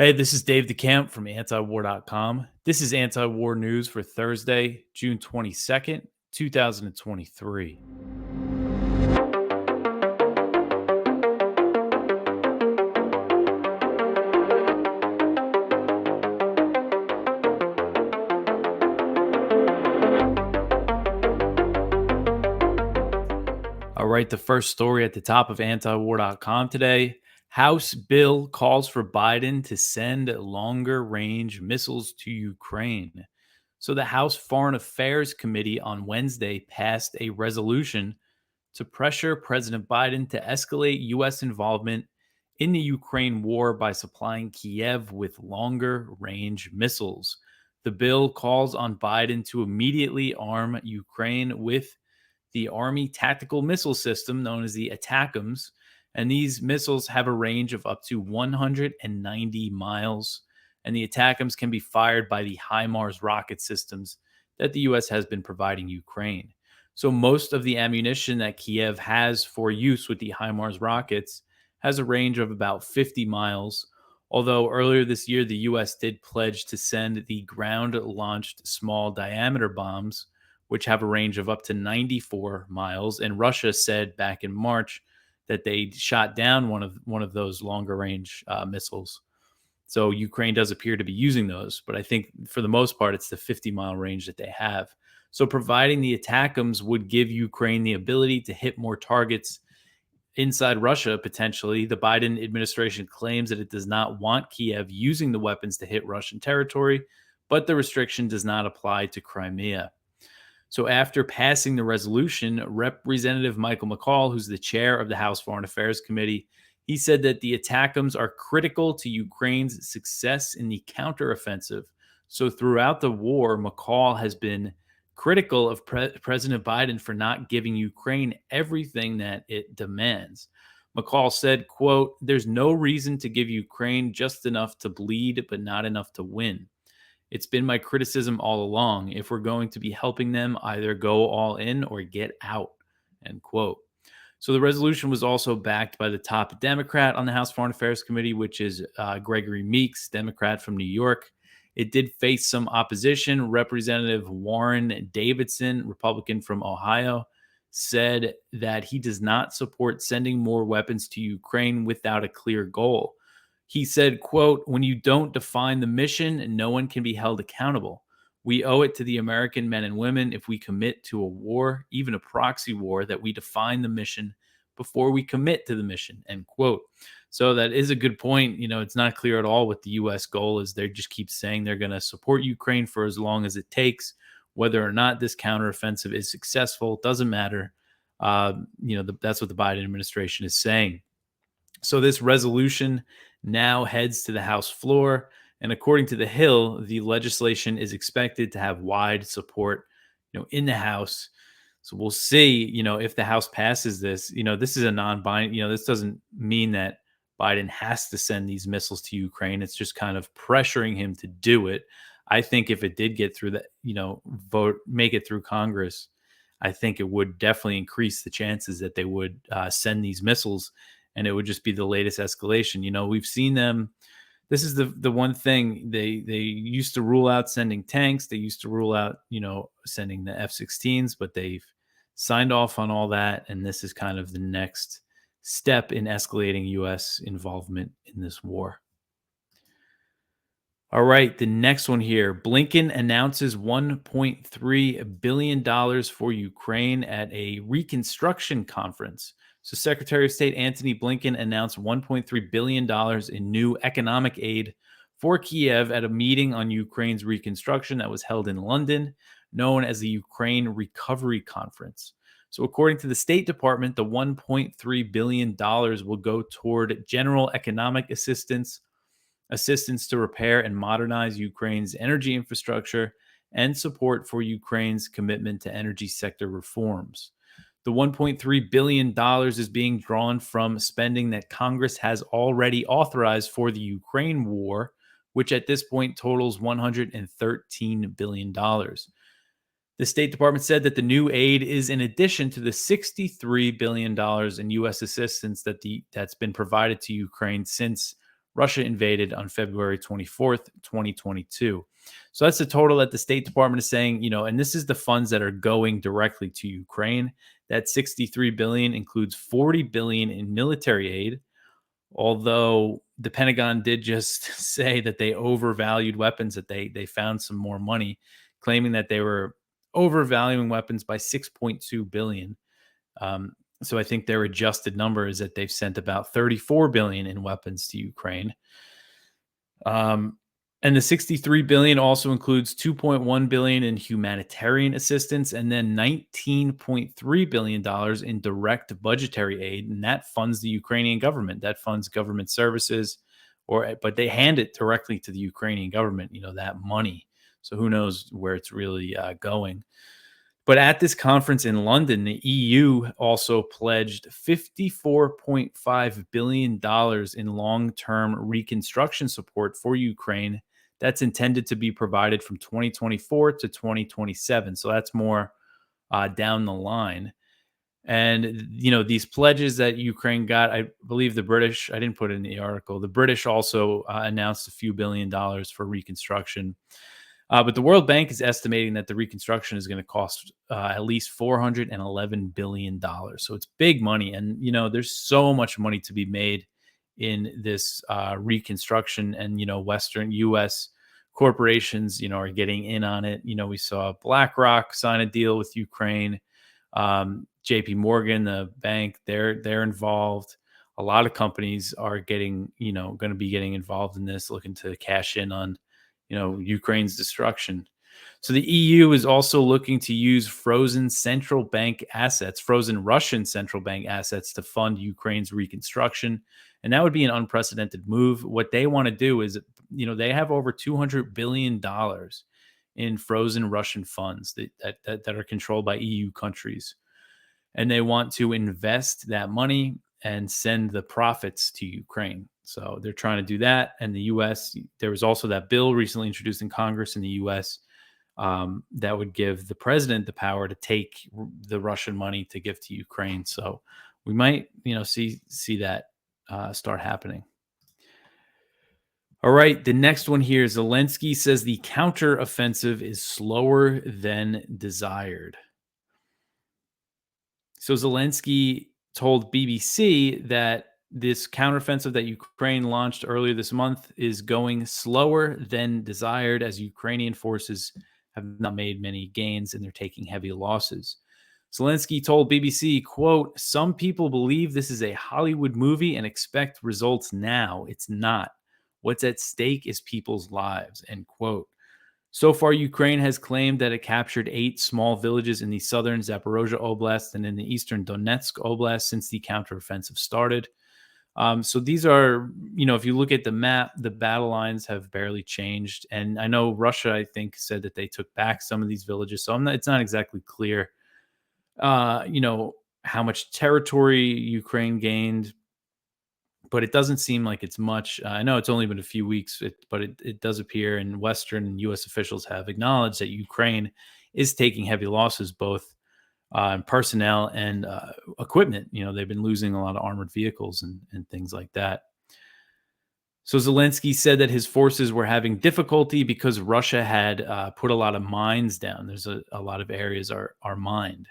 Hey, this is Dave DeCamp from antiwar.com. This is anti-war news for Thursday, June 22nd, 2023. All right, the first story at the top of antiwar.com today. House bill calls for Biden to send longer range missiles to Ukraine. So, the House Foreign Affairs Committee on Wednesday passed a resolution to pressure President Biden to escalate U.S. involvement in the Ukraine war by supplying Kiev with longer range missiles. The bill calls on Biden to immediately arm Ukraine with the Army Tactical Missile System, known as the ATACMS, and these missiles have a range of up to 190 miles. And the ATACMS can be fired by the HIMARS rocket systems that the U.S. has been providing Ukraine. So most of the ammunition that Kiev has for use with the HIMARS rockets has a range of about 50 miles. Although earlier this year, the U.S. did pledge to send the ground launched small diameter bombs, which have a range of up to 94 miles. And Russia said back in March that they shot down one of those longer range missiles. So Ukraine does appear to be using those, but I think for the most part, it's the 50-mile range that they have. So providing the ATACMS would give Ukraine the ability to hit more targets inside Russia, potentially. The Biden administration claims that it does not want Kiev using the weapons to hit Russian territory, but the restriction does not apply to Crimea. So after passing the resolution, Representative Michael McCaul, who's the chair of the House Foreign Affairs Committee, he said that the ATACMS are critical to Ukraine's success in the counteroffensive. So throughout the war, McCaul has been critical of President Biden for not giving Ukraine everything that it demands. McCaul said, quote, "There's no reason to give Ukraine just enough to bleed, but not enough to win. It's been my criticism all along. If we're going to be helping them, either go all in or get out." End quote. So the resolution was also backed by the top Democrat on the House Foreign Affairs Committee, which is Gregory Meeks, Democrat from New York. It did face some opposition. Representative Warren Davidson, Republican from Ohio, said that he does not support sending more weapons to Ukraine without a clear goal. He said, quote, "When you don't define the mission, no one can be held accountable. We owe it to the American men and women if we commit to a war, even a proxy war, that we define the mission before we commit to the mission," end quote. So that is a good point. It's not clear at all what the U.S. goal is. They just keep saying they're going to support Ukraine for as long as it takes. Whether or not this counteroffensive is successful doesn't matter. That's what the Biden administration is saying. So this resolution now heads to the House floor. And according to the Hill, the legislation is expected to have wide support, in the House. So we'll see, if the House passes this. This is a non-binding. This doesn't mean that Biden has to send these missiles to Ukraine. It's just kind of pressuring him to do it. I think if it did get through that, vote, make it through Congress, I think it would definitely increase the chances that they would send these missiles, and it would just be the latest escalation. We've seen them. This is the one thing they used to rule out sending tanks. They used to rule out, sending the F-16s, but they've signed off on all that. And this is kind of the next step in escalating U.S. involvement in this war. All right, the next one here. Blinken announces $1.3 billion for Ukraine at a reconstruction conference. So Secretary of State Antony Blinken announced $1.3 billion in new economic aid for Kiev at a meeting on Ukraine's reconstruction that was held in London, known as the Ukraine Recovery Conference. So according to the State Department, the $1.3 billion will go toward general economic assistance to repair and modernize Ukraine's energy infrastructure, and support for Ukraine's commitment to energy sector reforms. The $1.3 billion is being drawn from spending that Congress has already authorized for the Ukraine war, which at this point totals $113 billion. The State Department said that the new aid is in addition to the $63 billion in U.S. assistance that's been provided to Ukraine since Russia invaded on February 24th, 2022. So that's the total that the State Department is saying, and this is the funds that are going directly to Ukraine. That 63 billion includes 40 billion in military aid, although the Pentagon did just say that they overvalued weapons, that they found some more money, claiming that they were overvaluing weapons by 6.2 billion. So I think their adjusted number is that they've sent about 34 billion in weapons to Ukraine. And the 63 billion also includes 2.1 billion in humanitarian assistance and then 19.3 billion dollars in direct budgetary aid, and that funds the Ukrainian government. That funds government services, but they hand it directly to the Ukrainian government. That money. So who knows where it's really going? But at this conference in London, the EU also pledged $54.5 billion in long-term reconstruction support for Ukraine. That's intended to be provided from 2024 to 2027. So that's more down the line. And, these pledges that Ukraine got, I believe the British, I didn't put it in the article, the British also announced a few $billions for reconstruction. But the World Bank is estimating that the reconstruction is going to cost at least $411 billion. So it's big money. And, there's so much money to be made in this reconstruction. And, Western U.S. corporations, are getting in on it. We saw BlackRock sign a deal with Ukraine. JP Morgan, the bank, they're involved. A lot of companies are going to be getting involved in this, looking to cash in on Ukraine's destruction. So the EU is also looking to use frozen Russian central bank assets to fund Ukraine's reconstruction. And that would be an unprecedented move. What they want to do is, they have over $200 billion in frozen Russian funds that are controlled by EU countries. And they want to invest that money and send the profits to Ukraine. So they're trying to do that. And the U.S., there was also that bill recently introduced in Congress in the U.S. That would give the president the power to take the Russian money to give to Ukraine. So we might, see that start happening. All right, the next one here, Zelensky says the counteroffensive is slower than desired. So Zelensky told BBC that this counteroffensive that Ukraine launched earlier this month is going slower than desired, as Ukrainian forces have not made many gains and they're taking heavy losses. Zelensky told BBC, quote, "Some people believe this is a Hollywood movie and expect results now. It's not. What's at stake is people's lives," end quote. So far, Ukraine has claimed that it captured 8 small villages in the southern Zaporozhye Oblast and in the eastern Donetsk Oblast since the counteroffensive started. So these are, if you look at the map, the battle lines have barely changed. And I know Russia, I think, said that they took back some of these villages. So it's not exactly clear, how much territory Ukraine gained. But it doesn't seem like it's much. I know it's only been a few weeks, but it does appear, and Western U.S. officials have acknowledged that Ukraine is taking heavy losses, both in personnel and equipment. They've been losing a lot of armored vehicles and things like that. So Zelensky said that his forces were having difficulty because Russia had put a lot of mines down. There's a lot of areas are mined.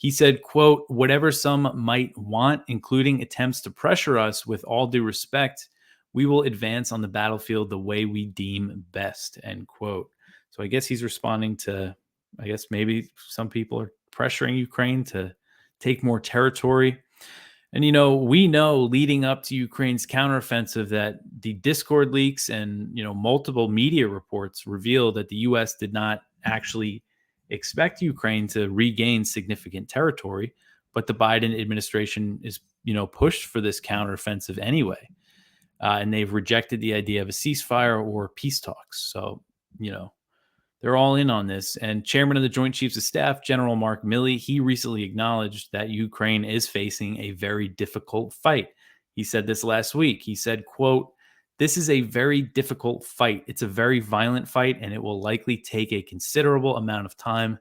He said, quote, "Whatever some might want, including attempts to pressure us, with all due respect, we will advance on the battlefield the way we deem best," end quote. So I guess he's responding to, maybe some people are pressuring Ukraine to take more territory. And, we know leading up to Ukraine's counteroffensive that the Discord leaks and, multiple media reports reveal that the U.S. did not actually expect Ukraine to regain significant territory, but the Biden administration is, pushed for this counteroffensive anyway. And they've rejected the idea of a ceasefire or peace talks. So, they're all in on this. And Chairman of the Joint Chiefs of Staff, General Mark Milley, he recently acknowledged that Ukraine is facing a very difficult fight. He said this last week. He said, quote, "This is a very difficult fight. It's a very violent fight, and it will likely take a considerable amount of time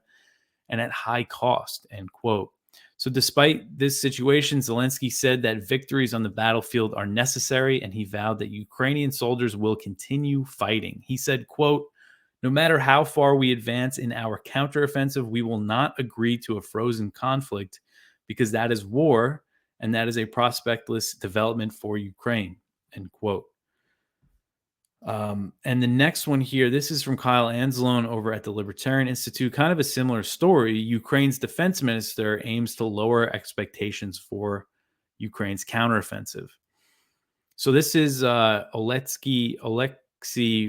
and at high cost," end quote. So, despite this situation, Zelensky said that victories on the battlefield are necessary, and he vowed that Ukrainian soldiers will continue fighting. He said, quote, "No matter how far we advance in our counteroffensive, we will not agree to a frozen conflict because that is war and that is a prospectless development for Ukraine." End quote. And the next one here, this is from Kyle Anzalone over at the Libertarian Institute. Kind of a similar story. Ukraine's defense minister aims to lower expectations for Ukraine's counteroffensive. So this is Alexei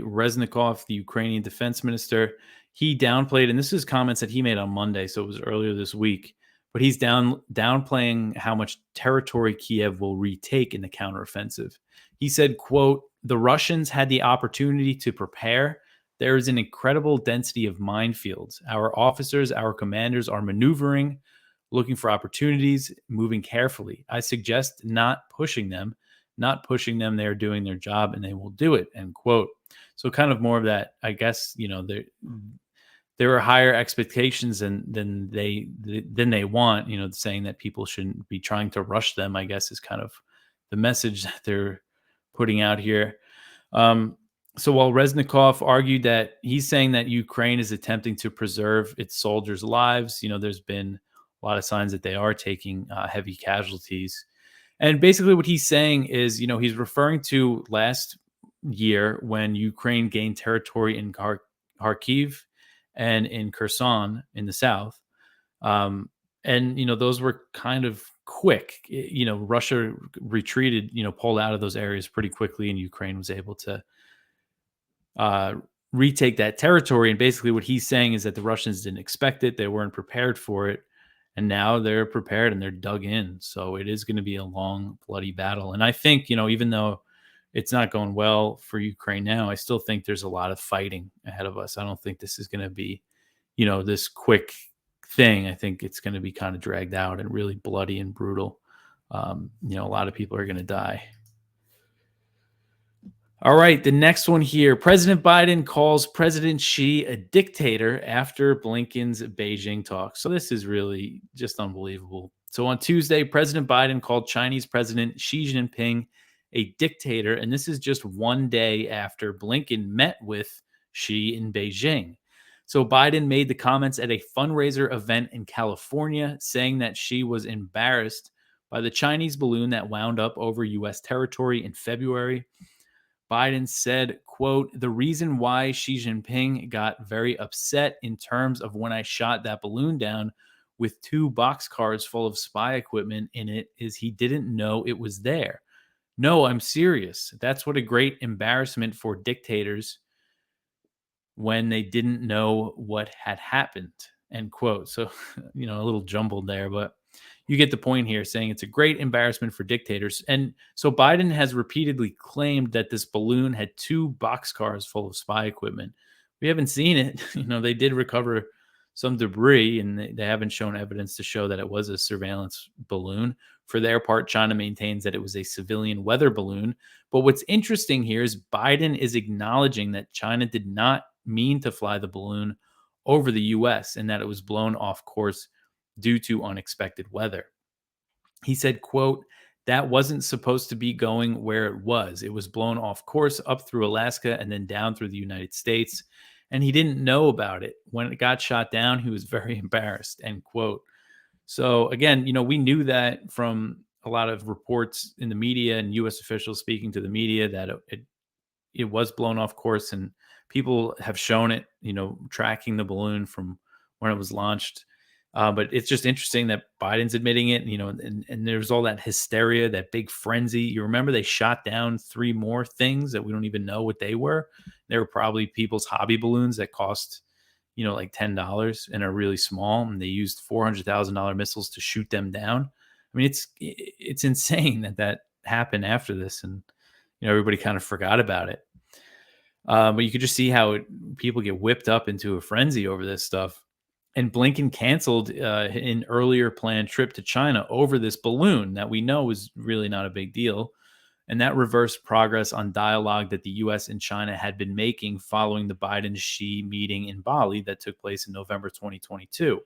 Reznikov, the Ukrainian defense minister. He downplayed, and this is comments that he made on Monday, so it was earlier this week. But he's downplaying how much territory Kiev will retake in the counteroffensive. He said, quote, "The Russians had the opportunity to prepare. There is an incredible density of minefields. Our officers, our commanders are maneuvering, looking for opportunities, moving carefully. I suggest not pushing them. Not pushing them. They're doing their job and they will do it," end quote. So kind of more of that, I guess, there are higher expectations than they want, saying that people shouldn't be trying to rush them, I guess, is kind of the message that they're putting out here. So while Reznikov argued that he's saying that Ukraine is attempting to preserve its soldiers' lives, there's been a lot of signs that they are taking heavy casualties. And basically what he's saying is, he's referring to last year when Ukraine gained territory in Kharkiv and in Kherson in the south. And those were kind of quick. Russia retreated, pulled out of those areas pretty quickly, and Ukraine was able to retake that territory. And basically what he's saying is that the Russians didn't expect it. They weren't prepared for it. And now they're prepared and they're dug in. So it is going to be a long, bloody battle. And I think, even though it's not going well for Ukraine now, I still think there's a lot of fighting ahead of us. I don't think this is going to be, this quick thing. I think it's going to be kind of dragged out and really bloody and brutal. A lot of people are going to die. All right, the next one here. President Biden calls President Xi a dictator after Blinken's Beijing talk. So this is really just unbelievable. So on Tuesday, President Biden called Chinese President Xi Jinping a dictator, and this is just one day after Blinken met with Xi in Beijing. So Biden made the comments at a fundraiser event in California, saying that Xi was embarrassed by the Chinese balloon that wound up over U.S. territory in February. Biden said, quote, "The reason why Xi Jinping got very upset in terms of when I shot that balloon down with 2 boxcars full of spy equipment in it is he didn't know it was there. No, I'm serious. That's what a great embarrassment for dictators when they didn't know what had happened," end quote. So, a little jumbled there, but you get the point here, saying it's a great embarrassment for dictators. And so Biden has repeatedly claimed that this balloon had 2 boxcars full of spy equipment. We haven't seen it. They did recover some debris, and they haven't shown evidence to show that it was a surveillance balloon. For their part, China maintains that it was a civilian weather balloon. But what's interesting here is Biden is acknowledging that China did not mean to fly the balloon over the U.S. and that it was blown off course due to unexpected weather. He said, quote, "That wasn't supposed to be going where it was. It was blown off course up through Alaska and then down through the United States. And he didn't know about it. When it got shot down, he was very embarrassed," end quote. So again, we knew that from a lot of reports in the media and U.S. officials speaking to the media that it was blown off course, and people have shown it, tracking the balloon from when it was launched. But it's just interesting that Biden's admitting it, and there's all that hysteria, that big frenzy. You remember they shot down 3 more things that we don't even know what they were. They were probably people's hobby balloons that cost, like $10 and are really small. And they used $400,000 missiles to shoot them down. I mean, it's insane that happened after this, and everybody kind of forgot about it. But you could just see how people get whipped up into a frenzy over this stuff. And Blinken canceled an earlier planned trip to China over this balloon that we know was really not a big deal. And that reversed progress on dialogue that the U.S. and China had been making following the Biden-Xi meeting in Bali that took place in November 2022.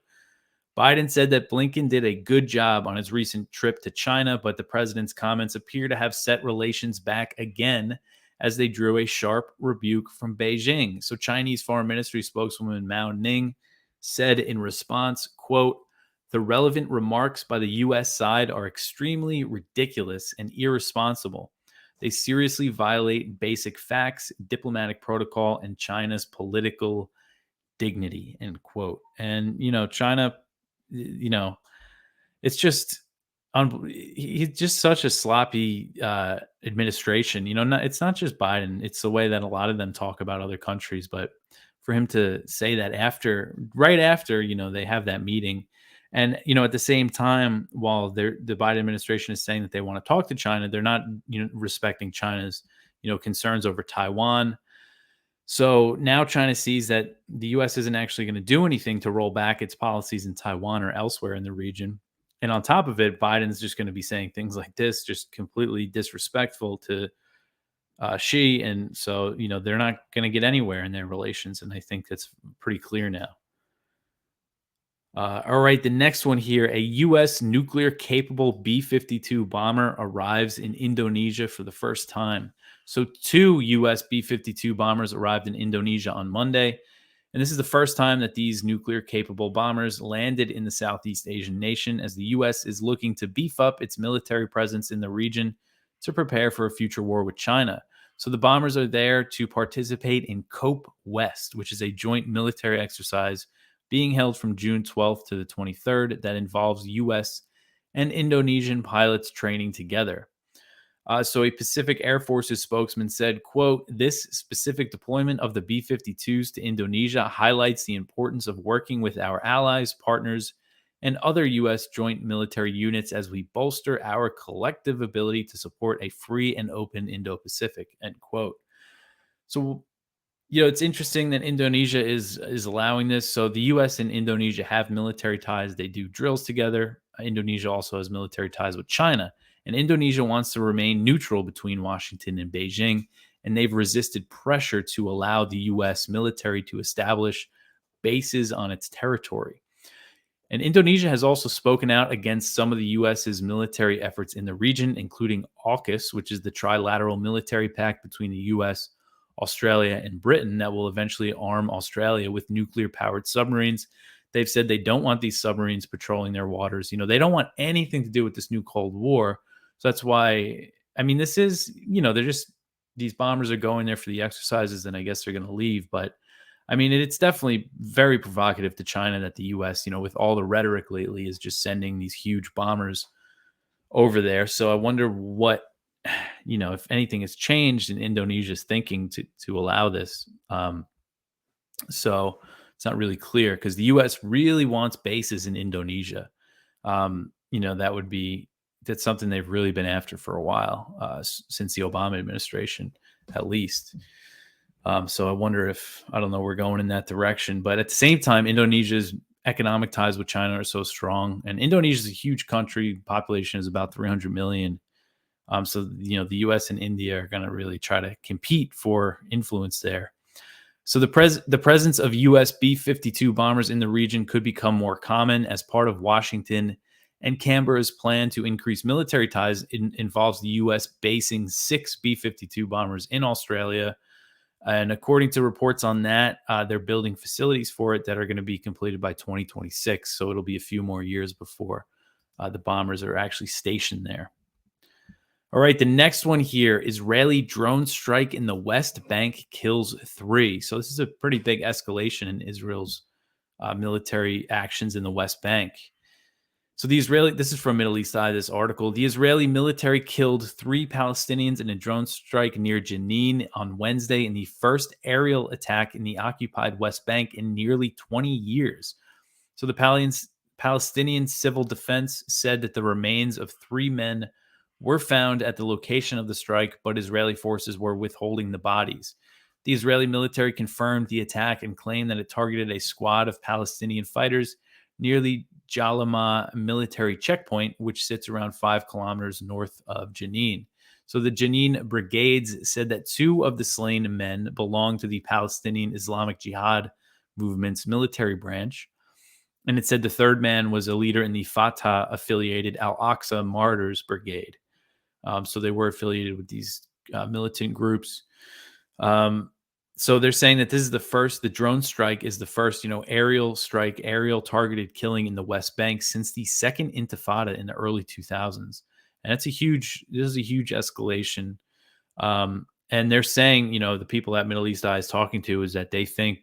Biden said that Blinken did a good job on his recent trip to China, but the president's comments appear to have set relations back again as they drew a sharp rebuke from Beijing. So Chinese Foreign Ministry spokeswoman Mao Ning said in response, quote, "The relevant remarks by the US side are extremely ridiculous and irresponsible. They seriously violate basic facts, diplomatic protocol, and China's political dignity," end quote. And, China, you know, it's just he's just such a sloppy administration. It's not just Biden; it's the way that a lot of them talk about other countries. But for him to say that right after, they have that meeting, and at the same time, while the Biden administration is saying that they want to talk to China, they're not, respecting China's, concerns over Taiwan. So now China sees that the US isn't actually going to do anything to roll back its policies in Taiwan or elsewhere in the region. And on top of it, Biden's just going to be saying things like this, just completely disrespectful to Xi. And so, they're not going to get anywhere in their relations. And I think that's pretty clear now. All right, the next one here, a U.S. nuclear-capable B-52 bomber arrives in Indonesia for the first time. So 2 U.S. B-52 bombers arrived in Indonesia on Monday, and this is the first time that these nuclear-capable bombers landed in the Southeast Asian nation, as the U.S. is looking to beef up its military presence in the region to prepare for a future war with China. So the bombers are there to participate in COPE West, which is a joint military exercise being held from June 12th to the 23rd that involves U.S. and Indonesian pilots training together. So a Pacific Air Force's spokesman said, quote, "This specific deployment of the B-52s to Indonesia highlights the importance of working with our allies, partners, and other U.S. joint military units as we bolster our collective ability to support a free and open Indo-Pacific," end quote. So it's interesting that Indonesia is allowing this. So the U.S. and Indonesia have military ties. They do drills together. Indonesia also has military ties with China. And Indonesia wants to remain neutral between Washington and Beijing. And they've resisted pressure to allow the U.S. military to establish bases on its territory. And Indonesia has also spoken out against some of the U.S.'s military efforts in the region, including AUKUS, which is the trilateral military pact between the U.S., Australia, and Britain that will eventually arm Australia with nuclear-powered submarines. They've said they don't want these submarines patrolling their waters. They don't want anything to do with this new Cold War. So that's why, this is, these bombers are going there for the exercises, and I guess they're going to leave. But, it's definitely very provocative to China that the U.S., with all the rhetoric lately, is just sending these huge bombers over there. So I wonder what, if anything has changed in Indonesia's thinking to allow this. So it's not really clear because the U.S. really wants bases in Indonesia. That's something they've really been after for a while, since the Obama administration, at least. So I wonder if, I don't know, we're going in that direction. But at the same time, Indonesia's economic ties with China are so strong. And Indonesia is a huge country. Population is about 300 million. So, the U.S. and India are going to really try to compete for influence there. So the presence of U.S. B-52 bombers in the region could become more common as part of Washington and Canberra's plan to increase military ties. Involves the U.S. basing 6 B-52 bombers in Australia. And according to reports on that, they're building facilities for it that are going to be completed by 2026. So it'll be a few more years before the bombers are actually stationed there. All right, the next one here, Israeli drone strike in the West Bank kills 3. So this is a pretty big escalation in Israel's military actions in the West Bank. So this is from Middle East Eye, this article. The Israeli military killed 3 Palestinians in a drone strike near Jenin on Wednesday in the first aerial attack in the occupied West Bank in nearly 20 years. So the Palestinian civil defense said that the remains of 3 men were found at the location of the strike, but Israeli forces were withholding the bodies. The Israeli military confirmed the attack and claimed that it targeted a squad of Palestinian fighters near the Jalama military checkpoint, which sits around 5 kilometers north of Jenin. So the Jenin brigades said that 2 of the slain men belonged to the Palestinian Islamic Jihad movement's military branch. And it said the third man was a leader in the Fatah-affiliated Al-Aqsa Martyrs Brigade. So they were affiliated with these militant groups. So they're saying that this is the drone strike is the first, aerial strike, aerial targeted killing in the West Bank since the second Intifada in the early 2000s. And this is a huge escalation. And they're saying, the people that Middle East Eye is talking to is that they think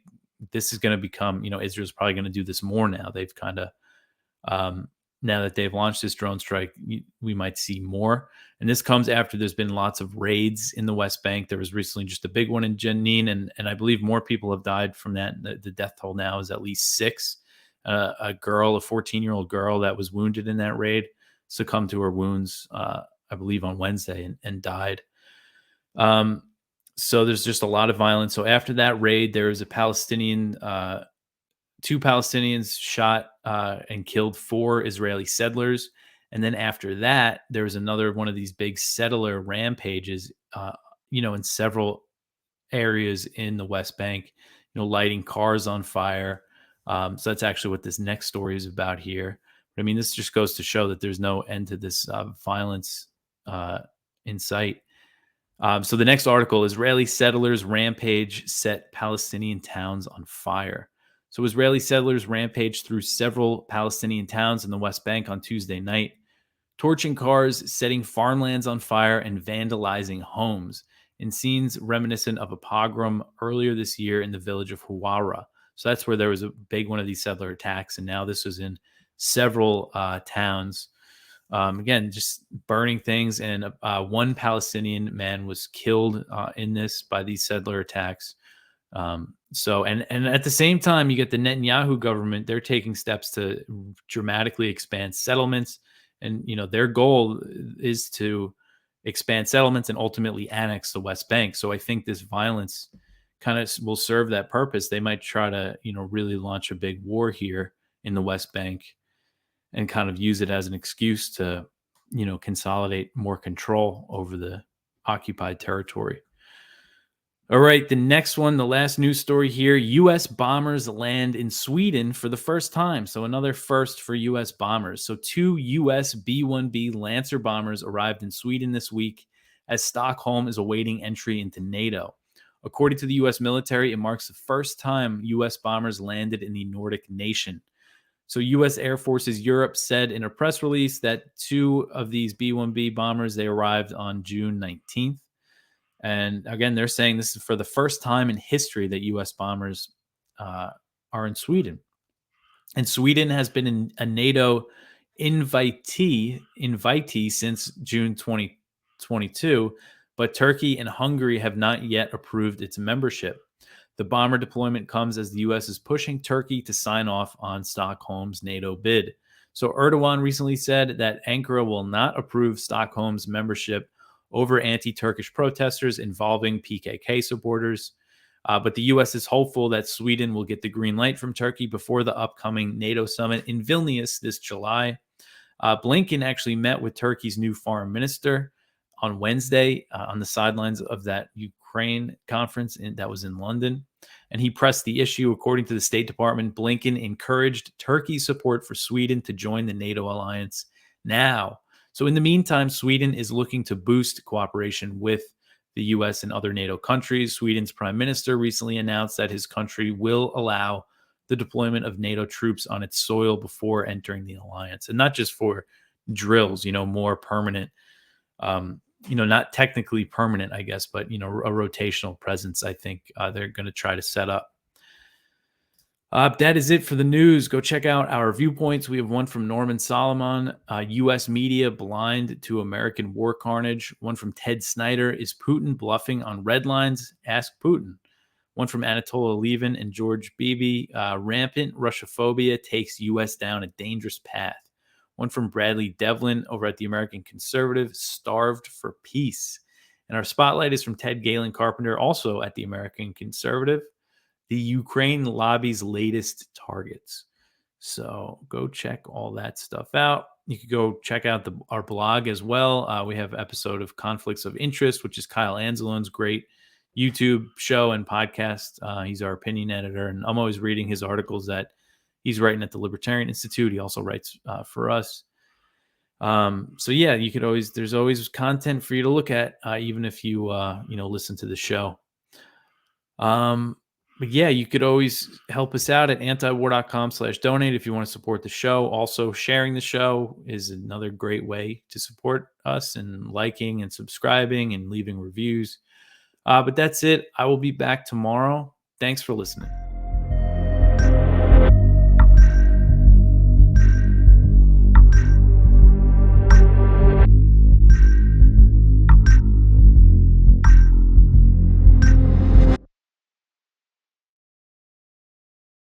this is going to become, Israel's probably going to do this more now. They've kind of, now that they've launched this drone strike, we might see more. And this comes after there's been lots of raids in the West Bank. There was recently just a big one in Jenin, and I believe more people have died from that. The death toll now is at least 6. A 14-year-old girl that was wounded in that raid succumbed to her wounds, I believe, on Wednesday and died. So there's just a lot of violence. So after that raid, there was a Palestinian, 2 Palestinians shot and killed 4 Israeli settlers. And then after that, there was another one of these big settler rampages, in several areas in the West Bank, lighting cars on fire. So that's actually what this next story is about here. But I mean, this just goes to show that there's no end to this violence in sight. So the next article, Israeli settlers rampage set Palestinian towns on fire. So Israeli settlers rampaged through several Palestinian towns in the West Bank on Tuesday night, torching cars, setting farmlands on fire, and vandalizing homes in scenes reminiscent of a pogrom earlier this year in the village of Huwara. So that's where there was a big one of these settler attacks, and now this was in several towns. Again, just burning things, and one Palestinian man was killed in this by these settler attacks. So at the same time, you get the Netanyahu government. They're taking steps to dramatically expand settlements, and their goal is to expand settlements and ultimately annex the West Bank. So I think this violence kind of will serve that purpose. They might try to really launch a big war here in the West Bank and kind of use it as an excuse to consolidate more control over the occupied territory. All right, the next one, the last news story here, U.S. bombers land in Sweden for the first time. So another first for U.S. bombers. So 2 U.S. B-1B Lancer bombers arrived in Sweden this week as Stockholm is awaiting entry into NATO. According to the U.S. military, it marks the first time U.S. bombers landed in the Nordic nation. So U.S. Air Forces Europe said in a press release that 2 of these B-1B bombers, they arrived on June 19th. And again, they're saying this is for the first time in history that U.S. bombers are in Sweden. And Sweden has been a NATO invitee since June 2022, but Turkey and Hungary have not yet approved its membership. The bomber deployment comes as the U.S. is pushing Turkey to sign off on Stockholm's NATO bid. So Erdogan recently said that Ankara will not approve Stockholm's membership over anti-Turkish protesters involving PKK supporters. But the U.S. is hopeful that Sweden will get the green light from Turkey before the upcoming NATO summit in Vilnius this July. Blinken actually met with Turkey's new foreign minister on Wednesday on the sidelines of that Ukraine conference that was in London. And he pressed the issue. According to the State Department, Blinken encouraged Turkey's support for Sweden to join the NATO alliance now. So in the meantime, Sweden is looking to boost cooperation with the U.S. and other NATO countries. Sweden's prime minister recently announced that his country will allow the deployment of NATO troops on its soil before entering the alliance. And not just for drills, more permanent, not technically permanent, I guess, but, a rotational presence, I think they're going to try to set up. That is it for the news. Go check out our viewpoints. We have one from Norman Solomon, U.S. media blind to American war carnage. One from Ted Snyder, is Putin bluffing on red lines? Ask Putin. One from Anatola Levin and George Beebe, rampant Russophobia takes U.S. down a dangerous path. One from Bradley Devlin over at the American Conservative, starved for peace. And our spotlight is from Ted Galen Carpenter, also at the American Conservative, the Ukraine lobby's latest targets. So go check all that stuff out. You could go check out our blog as well. We have an episode of Conflicts of Interest, which is Kyle Anzalone's great YouTube show and podcast. He's our opinion editor, and I'm always reading his articles that He's writing at the Libertarian Institute. He also writes for us. So yeah, you could always, there's always content for you to look at, even if you, listen to the show. But yeah, you could always help us out at antiwar.com/donate if you want to support the show. Also, sharing the show is another great way to support us, and liking and subscribing and leaving reviews. But that's it. I will be back tomorrow. Thanks for listening.